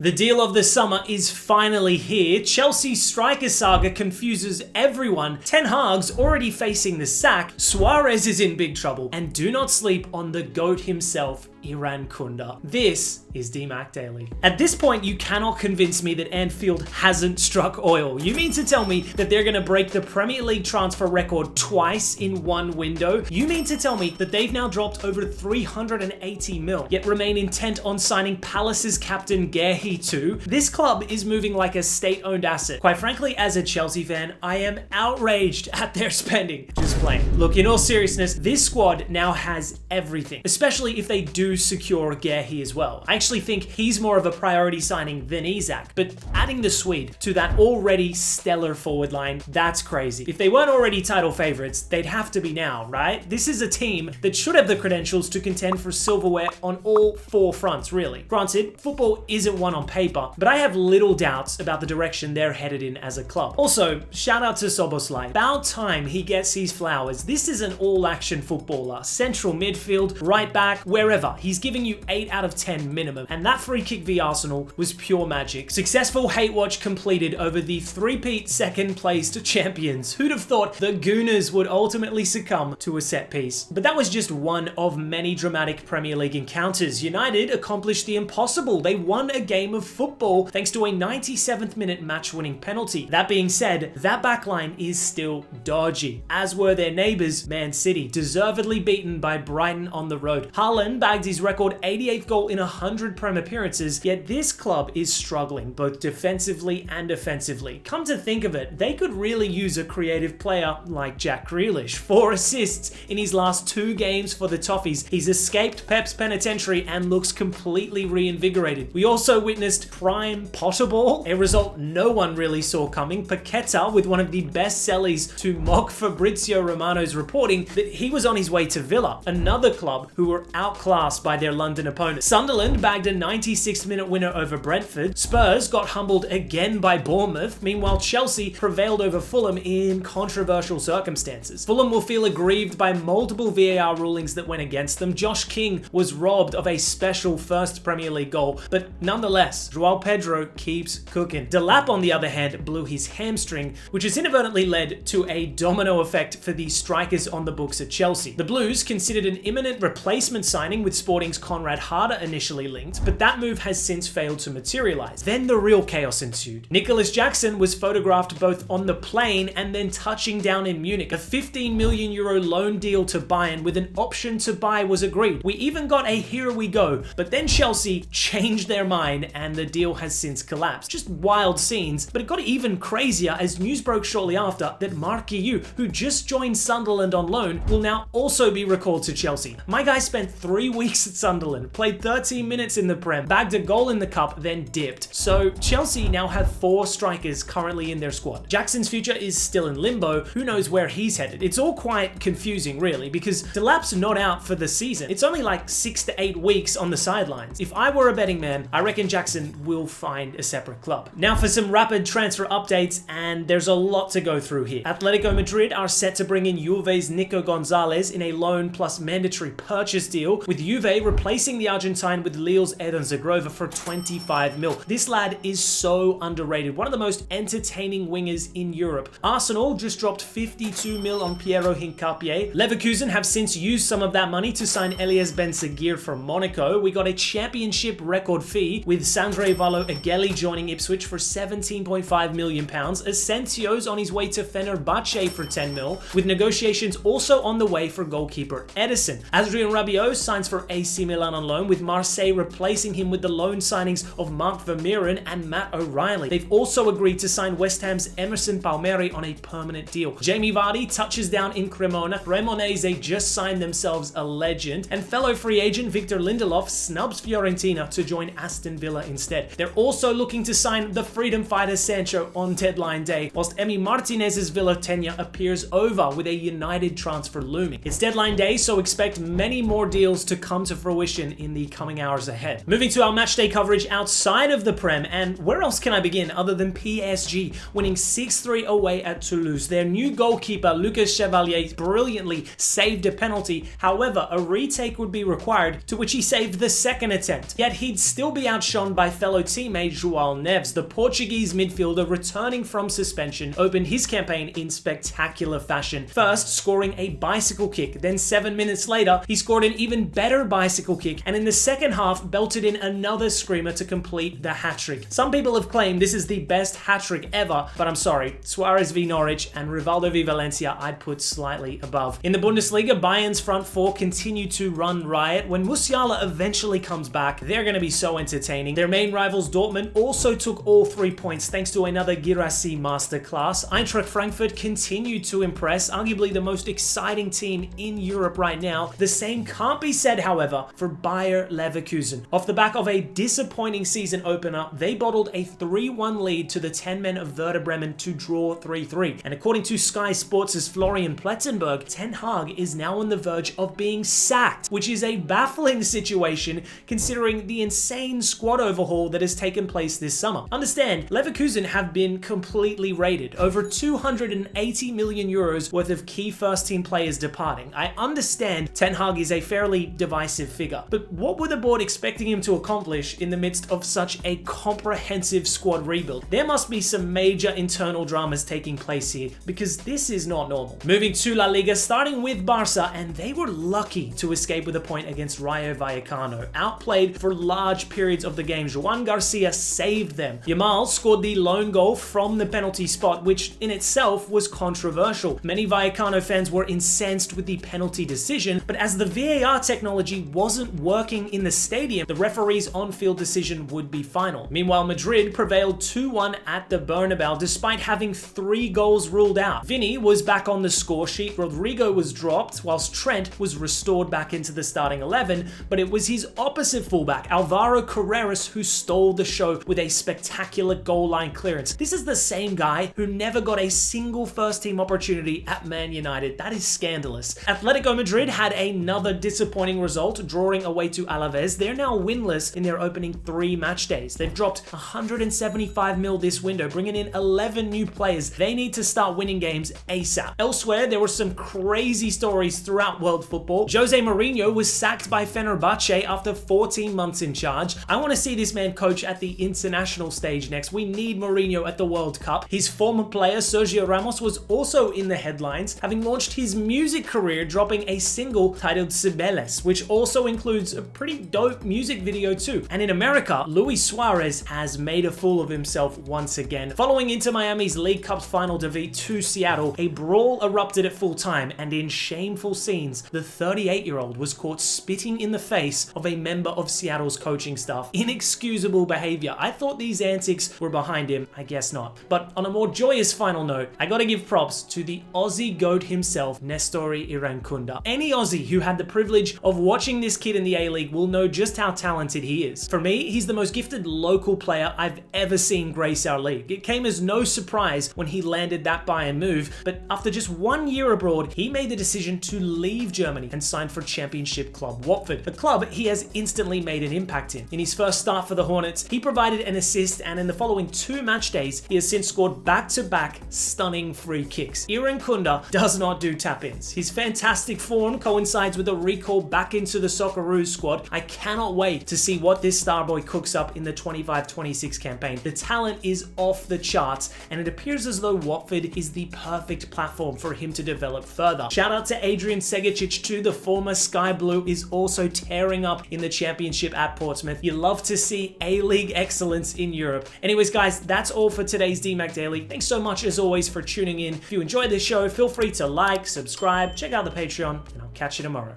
The deal of the summer is finally here. Chelsea's striker saga confuses everyone. Ten Hag's already facing the sack. Suarez is in big trouble. And do not sleep on the GOAT himself, Irankunda. This is DMAC Daily. At this point, you cannot convince me that Anfield hasn't struck oil. You mean to tell me that they're going to break the Premier League transfer record twice in one window? You mean to tell me that they've now dropped over 380 mil, yet remain intent on signing Palace's captain Guiu too? This club is moving like a state-owned asset. Quite frankly, as a Chelsea fan, I am outraged at their spending. Just playing. Look, in all seriousness, this squad now has everything, especially if they do secure Guiu as well. I actually think he's more of a priority signing than Isak, but adding the Swede to that already stellar forward line, that's crazy. If they weren't already title favorites, they'd have to be now, right? This is a team that should have the credentials to contend for silverware on all four fronts, really. Granted, football isn't one on paper, but I have little doubts about the direction they're headed in as a club. Also, shout out to Szoboszlai. About time he gets his flowers. This is an all-action footballer. Central midfield, right back, wherever. He's giving you 8 out of 10 minimum, and that free kick v Arsenal was pure magic. Successful hate watch completed over the three-peat second-placed champions. Who'd have thought the Gooners would ultimately succumb to a set piece? But that was just one of many dramatic Premier League encounters. United accomplished the impossible. They won a game of football thanks to a 97th minute match-winning penalty. That being said, that backline is still dodgy, as were their neighbours, Man City, deservedly beaten by Brighton on the road. Haaland bagged his record 88th goal in 100 Prem appearances, yet this club is struggling both defensively and offensively. Come to think of it, they could really use a creative player like Jack Grealish. 4 assists in his last 2 games for the Toffees. He's escaped Pep's penitentiary and looks completely reinvigorated. We also witnessed prime Potterball, a result no one really saw coming. Paqueta with one of the best sellies to mock Fabrizio Romano's reporting that he was on his way to Villa, another club who were outclassed by their London opponents. Sunderland bagged a 96th minute winner over Brentford. Spurs got humbled again by Bournemouth. Meanwhile, Chelsea prevailed over Fulham in controversial circumstances. Fulham will feel aggrieved by multiple VAR rulings that went against them. Josh King was robbed of a special first Premier League goal, but nonetheless, João Pedro keeps cooking. Delap, on the other hand, blew his hamstring, which has inadvertently led to a domino effect for the strikers on the books at Chelsea. The Blues considered an imminent replacement signing with Sporting's Conrad Harder initially linked, but that move has since failed to materialize. Then the real chaos ensued. Nicholas Jackson was photographed both on the plane and then touching down in Munich. A 15 million euro loan deal to Bayern with an option to buy was agreed. We even got a here we go, but then Chelsea changed their mind and the deal has since collapsed. Just wild scenes, but it got even crazier as news broke shortly after that Mark Guiu, who just joined Sunderland on loan, will now also be recalled to Chelsea. My guy spent 3 weeks at Sunderland, played 13 minutes in the Prem, bagged a goal in the Cup, then dipped. So Chelsea now have 4 strikers currently in their squad. Jackson's future is still in limbo. Who knows where he's headed? It's all quite confusing, really, because Delap's not out for the season. It's only like 6 to 8 weeks on the sidelines. If I were a betting man, I reckon Jackson will find a separate club. Now for some rapid transfer updates, and there's a lot to go through here. Atletico Madrid are set to bring in Juve's Nico Gonzalez in a loan plus mandatory purchase deal, with Juve replacing the Argentine with Lille's Eden Zagrova for 25 mil. This lad is so underrated, one of the most entertaining wingers in Europe. Arsenal just dropped 52 mil on Piero Hincapié. Leverkusen have since used some of that money to sign Elias Ben Seguir from Monaco. We got a championship record fee with Sandre Vallo Ageli joining Ipswich for £17.5 million. Asensio's on his way to Fenerbahce for 10 mil, with negotiations also on the way for goalkeeper Edison. Adrien Rabiot signs for AC Milan on loan, with Marseille replacing him with the loan signings of Mark Vermeeren and Matt O'Reilly. They've also agreed to sign West Ham's Emerson Palmieri on a permanent deal. Jamie Vardy touches down in Cremona. Cremonese just signed themselves a legend, and fellow free agent Victor Lindelof snubs Fiorentina to join Aston Villa instead. They're also looking to sign the freedom fighter Sancho on deadline day, whilst Emi Martinez's Villa tenure appears over, with a United transfer looming. It's deadline day, so expect many more deals to come to fruition in the coming hours ahead. Moving to our matchday coverage outside of the Prem, and where else can I begin other than PSG winning 6-3 away at Toulouse. Their new goalkeeper, Lucas Chevalier, brilliantly saved a penalty. However, a retake would be required, to which he saved the second attempt. Yet he'd still be outshone by fellow teammate João Neves. The Portuguese midfielder, returning from suspension, opened his campaign in spectacular fashion. First, scoring a bicycle kick, then 7 minutes later, he scored an even better bicycle kick, and in the second half, belted in another screamer to complete the hat-trick. Some people have claimed this is the best hat-trick ever, but I'm sorry, Suarez v Norwich and Rivaldo v Valencia I'd put slightly above. In the Bundesliga, Bayern's front four continue to run riot. When Musiala eventually comes back, they're going to be so entertaining. Their main rivals Dortmund also took all 3 points thanks to another Guirassy masterclass. Eintracht Frankfurt continued to impress, arguably the most exciting team in Europe right now. The same can't be said, however, for Bayer Leverkusen. Off the back of a disappointing season opener, they bottled a 3-1 lead to the 10 men of Werder Bremen to draw 3-3. And according to Sky Sports' Florian Plettenberg, Ten Hag is now on the verge of being sacked, which is a baffling situation considering the insane squad overhaul that has taken place this summer. Understand, Leverkusen have been completely raided. Over 280 million euros worth of key first team players departing. I understand Ten Hag is a fairly divisive figure, but what were the board expecting him to accomplish in the midst of such a comprehensive squad rebuild? There must be some major internal dramas taking place here, because this is not normal. Moving to La Liga, starting with Barca, and they were lucky to escape with a point against Rayo Vallecano. Outplayed for large periods of the game, Joan Garcia saved them. Yamal scored the lone goal from the penalty spot, which in itself was controversial. Many Vallecano fans were incensed with the penalty decision, but as the VAR technology wasn't working in the stadium, the referee's on-field decision would be final. Meanwhile, Madrid prevailed 2-1 at the Bernabeu despite having 3 goals ruled out. Vinny was back on the score sheet, Rodrigo was dropped, whilst Trent was restored back into the starting 11, but it was his opposite fullback, Alvaro Carreras, who stole the show with a spectacular goal line clearance. This is the same guy who never got a single first team opportunity at Man United. That is scandalous. Atletico Madrid had another disappointing result, drawing away to Alaves. They're now winless in their opening 3 match days. They've dropped 175 mil this window, bringing in 11 new players. They need to start winning games ASAP. Elsewhere, there were some crazy stories throughout world football. Jose Mourinho was sacked by Fenerbahce after 14 months in charge. I want to see this man coach at the international stage next. We need Mourinho at the World Cup. His former player, Sergio Ramos, was also in the headlines, having launched his music career, dropping a single titled Cibeles, which also includes a pretty dope music video too. And in America, Luis Suarez has made a fool of himself once again. Following Inter Miami's League Cup final defeat to Seattle, a brawl erupted at full time, and in shameful scenes, the 38-year-old was caught spitting in the face of a member of Seattle's coaching staff. Inexcusable behavior. I thought these antics were behind him. I guess not. But on a more joyous final note, I gotta give props to the Aussie GOAT himself, Nestori Irankunda. Any Aussie who had the privilege of watching this kid in the A-League will know just how talented he is. For me, he's the most gifted local player I've ever seen grace our league. It came as no surprise when he landed that Bayern move, but after just 1 year abroad, he made the decision to leave Germany and signed for Championship club Watford, a club he has instantly made an impact in. In his first start for the Hornets, he provided an assist, and in the following 2 match days, he has since scored back-to-back stunning free kicks. Irankunda does not do tap-ins. His fantastic form coincides with a recall back into the Socceroos squad. I cannot wait to see what this star boy cooks up in the 25-26 campaign. The talent is off the charts, and it appears as though Watford is the perfect platform for him to develop further. Shout out to Adrian Segicic too. The former Sky Blue is also tearing up in the Championship at Portsmouth. You love to see A-League excellence in Europe. Anyways, guys, that's all for today's DMAC Daily. Thanks so much as always for tuning in. If you enjoyed this show, feel free to like, subscribe, check out the Patreon, and I'll catch you tomorrow.